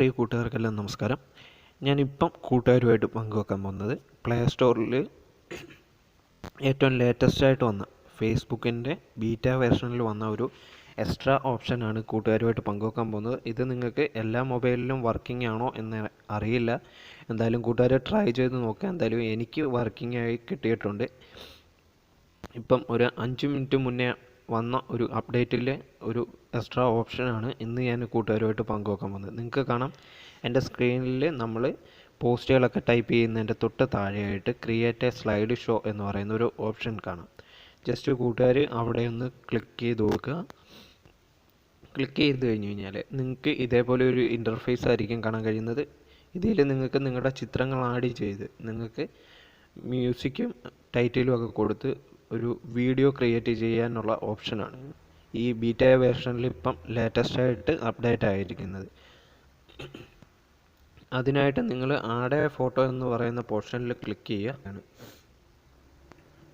പ്രിയ കൂട്ടുകാർക്കെല്ലാം നമസ്കാരം. ഞാനിപ്പം കൂട്ടുകാരുമായിട്ട് പങ്കുവെക്കാൻ പോകുന്നത് പ്ലേ സ്റ്റോറിൽ ഏറ്റവും ലേറ്റസ്റ്റായിട്ട് വന്ന ഫേസ്ബുക്കിൻ്റെ ബീറ്റ വേർഷനിൽ വന്ന ഒരു എക്സ്ട്രാ ഓപ്ഷനാണ് കൂട്ടുകാരുമായിട്ട് പങ്കുവെക്കാൻ പോകുന്നത്. ഇത് നിങ്ങൾക്ക് എല്ലാ മൊബൈലിലും വർക്കിംഗ് ആണോ എന്ന് അറിയില്ല. എന്തായാലും കൂട്ടുകാരെ ട്രൈ ചെയ്ത് നോക്കുക. എന്തായാലും എനിക്ക് വർക്കിംഗ് ആയി കിട്ടിയിട്ടുണ്ട്. ഇപ്പം ഒരു 5 മിനിറ്റ് മുന്നേ വന്ന ഒരു അപ്ഡേറ്റിലെ ഒരു എക്സ്ട്രാ ഓപ്ഷനാണ് ഇന്ന് ഞാൻ കൂട്ടുകാരുമായിട്ട് പങ്കുവെക്കാൻ പോകുന്നത്. നിങ്ങൾക്ക് കാണാം, എൻ്റെ സ്ക്രീനിൽ നമ്മൾ പോസ്റ്റുകളൊക്കെ ടൈപ്പ് ചെയ്യുന്നതിൻ്റെ തൊട്ട് താഴെയായിട്ട് ക്രിയേറ്റ് എ സ്ലൈഡ് ഷോ എന്ന് പറയുന്ന ഒരു ഓപ്ഷൻ കാണാം. ജസ്റ്റ് കൂട്ടുകാർ അവിടെ ഒന്ന് ക്ലിക്ക് ചെയ്ത് നോക്കുക. ക്ലിക്ക് ചെയ്ത് കഴിഞ്ഞാൽ നിങ്ങൾക്ക് ഇതേപോലെ ഒരു ഇൻ്റർഫേസ് ആയിരിക്കും കാണാൻ കഴിയുന്നത്. ഇതിൽ നിങ്ങൾക്ക് നിങ്ങളുടെ ചിത്രങ്ങൾ ആഡ് ചെയ്ത് നിങ്ങൾക്ക് മ്യൂസിക്കും ടൈറ്റിലും ഒക്കെ കൊടുത്ത് ഒരു വീഡിയോ ക്രിയേറ്റ് ചെയ്യാനുള്ള ഓപ്ഷനാണ് ഈ ബീറ്റ വേർഷനിൽ ഇപ്പം ലേറ്റസ്റ്റായിട്ട് അപ്ഡേറ്റ് ആയിരിക്കുന്നത്. അതിനായിട്ട് നിങ്ങൾ ആഡ് എ ഫോട്ടോ എന്ന് പറയുന്ന പോർഷനിൽ ക്ലിക്ക് ചെയ്യുക.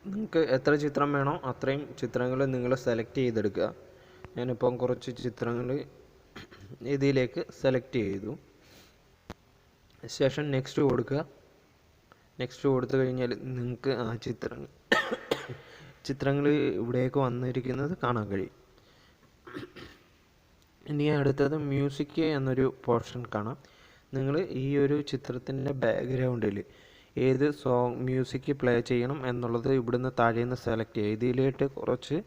നിങ്ങൾക്ക് എത്ര ചിത്രം വേണോ അത്രയും ചിത്രങ്ങൾ നിങ്ങൾ സെലക്ട് ചെയ്തെടുക്കുക. ഞാനിപ്പം കുറച്ച് ചിത്രങ്ങൾ ഇതിലേക്ക് സെലക്ട് ചെയ്തു. ശേഷം നെക്സ്റ്റ് കൊടുക്കുക. നെക്സ്റ്റ് കൊടുത്തു കഴിഞ്ഞാൽ നിങ്ങൾക്ക് ആ ചിത്രങ്ങൾ ഇവിടേക്ക് വന്നിരിക്കുന്നത് കാണാൻ കഴിയും. ഇനി അടുത്തത് മ്യൂസിക് എന്നൊരു പോർഷൻ കാണാം. നിങ്ങൾ ഈ ഒരു ചിത്രത്തിൻ്റെ ബാക്ക്ഗ്രൗണ്ടിൽ ഏത് മ്യൂസിക് പ്ലേ ചെയ്യണം എന്നുള്ളത് ഇവിടുന്ന് താഴേന്ന് സെലക്ട് ചെയ്യുക. ഇതിലേക്ക് കുറച്ച്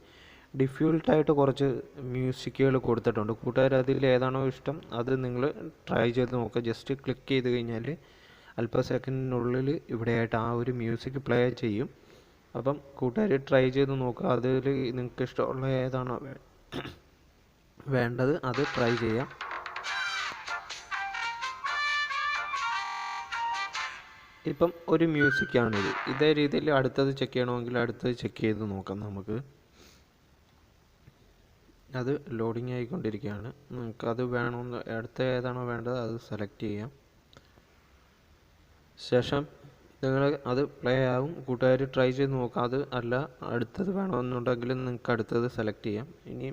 ഡിഫ്യൂൾട്ടായിട്ട് കുറച്ച് മ്യൂസിക്കുകൾ കൊടുത്തിട്ടുണ്ട്. കൂട്ടുകാർ അതിൽ ഏതാണോ ഇഷ്ടം അത് നിങ്ങൾ ട്രൈ ചെയ്ത് നോക്കുക. ജസ്റ്റ് ക്ലിക്ക് ചെയ്ത് കഴിഞ്ഞാൽ അല്പ സെക്കൻഡിനുള്ളിൽ ഇവിടെയായിട്ട് ആ ഒരു മ്യൂസിക് പ്ലേ ചെയ്യും. അപ്പം കൂട്ടുകാർ ട്രൈ ചെയ്ത് നോക്കുക. അതിൽ നിങ്ങൾക്ക് ഇഷ്ടമുള്ള ഏതാണോ വേണ്ടത് അത് ട്രൈ ചെയ്യാം. ഇപ്പം ഒരു മ്യൂസിക്കാണിത്. ഇതേ രീതിയിൽ അടുത്തത് ചെക്ക് ചെയ്യണമെങ്കിൽ അടുത്തത് ചെക്ക് ചെയ്ത് നോക്കാം. നമുക്ക് അത് ലോഡിങ് ആയിക്കൊണ്ടിരിക്കുകയാണ്. നമുക്കത് വേണമെന്ന് അടുത്ത ഏതാണോ വേണ്ടത് അത് സെലക്ട് ചെയ്യാം. ശേഷം നിങ്ങൾ അത് പ്ലേ ആവും. കൂട്ടുകാർ ട്രൈ ചെയ്ത് നോക്കാം. അത് അല്ല അടുത്തത് വേണമെന്നുണ്ടെങ്കിൽ നിങ്ങൾക്ക് അടുത്തത് സെലക്ട് ചെയ്യാം. ഇനി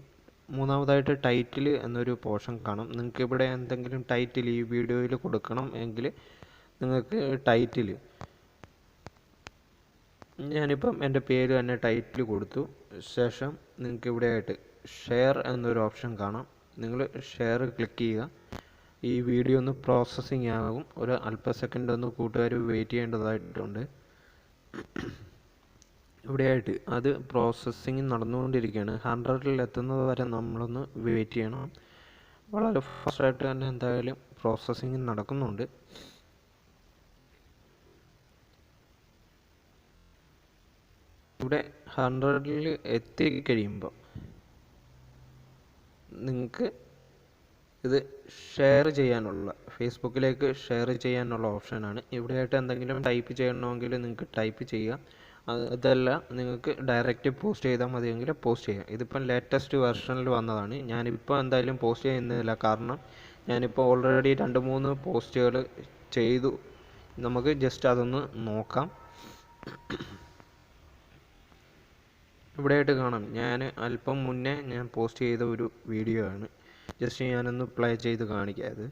മൂന്നാമതായിട്ട് ടൈറ്റിൽ എന്നൊരു പോർഷൻ കാണാം. നിങ്ങൾക്ക് ഇവിടെ എന്തെങ്കിലും ടൈറ്റിൽ ഈ വീഡിയോയിൽ കൊടുക്കണം എങ്കിൽ നിങ്ങൾക്ക് ടൈറ്റിൽ, ഞാനിപ്പം എൻ്റെ പേര് തന്നെ ടൈറ്റിൽ കൊടുത്തു. ശേഷം നിങ്ങൾക്ക് ഇവിടെയായിട്ട് ഷെയർ എന്നൊരു ഓപ്ഷൻ കാണാം. നിങ്ങൾ ഷെയർ ക്ലിക്ക് ചെയ്യുക. ഈ വീഡിയോ ഒന്ന് പ്രോസസ്സിങ് ആകും. ഒരു അല്പ സെക്കൻഡ് ഒന്ന് കൂട്ടുകാർ വെയിറ്റ് ചെയ്യേണ്ടതായിട്ടുണ്ട്. ഇവിടെയായിട്ട് അത് പ്രോസസ്സിങ് നടന്നുകൊണ്ടിരിക്കുകയാണ്. 100ൽ എത്തുന്നത് വരെ നമ്മളൊന്ന് വെയിറ്റ് ചെയ്യണം. വളരെ ഫാസ്റ്റായിട്ട് തന്നെ എന്തായാലും പ്രോസസ്സിങ് നടക്കുന്നുണ്ട്. ഇവിടെ 100ൽ എത്തിക്കഴിയുമ്പോൾ നിങ്ങൾക്ക് ഇത് ഷെയർ ചെയ്യാനുള്ള, ഫേസ്ബുക്കിലേക്ക് ഷെയർ ചെയ്യാനുള്ള ഓപ്ഷനാണ്. ഇവിടെയായിട്ട് എന്തെങ്കിലും ടൈപ്പ് ചെയ്യണമെങ്കിൽ നിങ്ങൾക്ക് ടൈപ്പ് ചെയ്യുക. അതല്ല നിങ്ങൾക്ക് ഡയറക്റ്റ് പോസ്റ്റ് ചെയ്താൽ മതിയെങ്കിൽ പോസ്റ്റ് ചെയ്യാം. ഇതിപ്പം ലേറ്റസ്റ്റ് വെർഷനിൽ വന്നതാണ്. ഞാനിപ്പോൾ എന്തായാലും പോസ്റ്റ് ചെയ്യുന്നില്ല, കാരണം ഞാനിപ്പോൾ ഓൾറെഡി 2-3 പോസ്റ്റുകൾ ചെയ്തു. നമുക്ക് ജസ്റ്റ് അതൊന്ന് നോക്കാം. ഇവിടെയായിട്ട് കാണാം, ഞാൻ അല്പം മുന്നേ ഞാൻ പോസ്റ്റ് ചെയ്ത ഒരു വീഡിയോ ആണ്. ജസ്റ്റ് ഞാനൊന്ന് പ്ലേ ചെയ്ത് കാണിക്കാം. അത്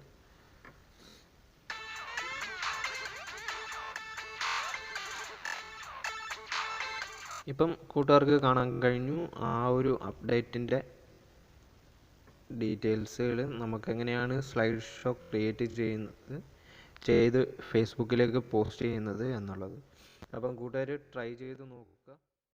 ഇപ്പം കൂട്ടുകാർക്ക് കാണാൻ കഴിഞ്ഞു. ആ ഒരു അപ്ഡേറ്റിൻ്റെ ഡീറ്റെയിൽസുകൾ നമുക്കെങ്ങനെയാണ് സ്ലൈഡ് ഷോ ക്രിയേറ്റ് ചെയ്ത് ഫേസ്ബുക്കിലേക്ക് പോസ്റ്റ് ചെയ്യുന്നത് എന്നുള്ളത്. അപ്പം കൂട്ടുകാർ ട്രൈ ചെയ്ത് നോക്കുക.